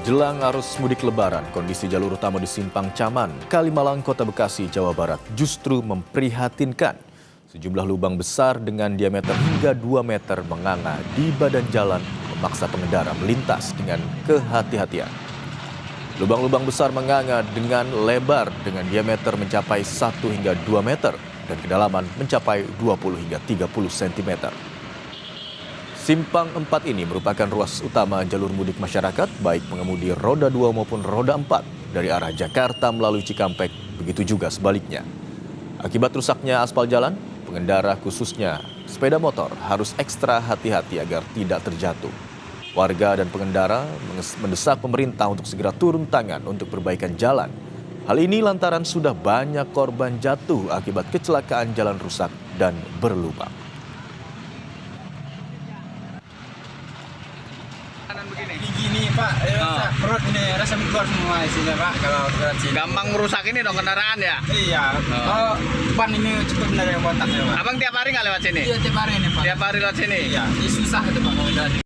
Jelang arus mudik lebaran, kondisi jalur utama di Simpang Caman, Kalimalang, Kota Bekasi, Jawa Barat justru memprihatinkan. Sejumlah lubang besar dengan diameter hingga 2 meter menganga di badan jalan memaksa pengendara melintas dengan kehati-hatian. Lubang-lubang besar menganga dengan lebar dengan diameter mencapai 1 hingga 2 meter dan kedalaman mencapai 20 hingga 30 cm. Simpang 4 ini merupakan ruas utama jalur mudik masyarakat, baik pengemudi roda 2 maupun roda 4 dari arah Jakarta melalui Cikampek, begitu juga sebaliknya. Akibat rusaknya aspal jalan, pengendara khususnya sepeda motor harus ekstra hati-hati agar tidak terjatuh. Warga dan pengendara mendesak pemerintah untuk segera turun tangan untuk perbaikan jalan. Hal ini lantaran sudah banyak korban jatuh akibat kecelakaan jalan rusak dan berlubang. Gini Pak, perut ini rasa keluar semua isinya Pak kalau berat sini. Gampang merusak ini dong kendaraan ya? Iya, ban ini cepat benar yang botak ya Pak. Abang tiap hari nggak lewat sini? Iya tiap hari ini Pak. Tiap hari lewat sini? Iya, ini susah itu Pak kalau jalan.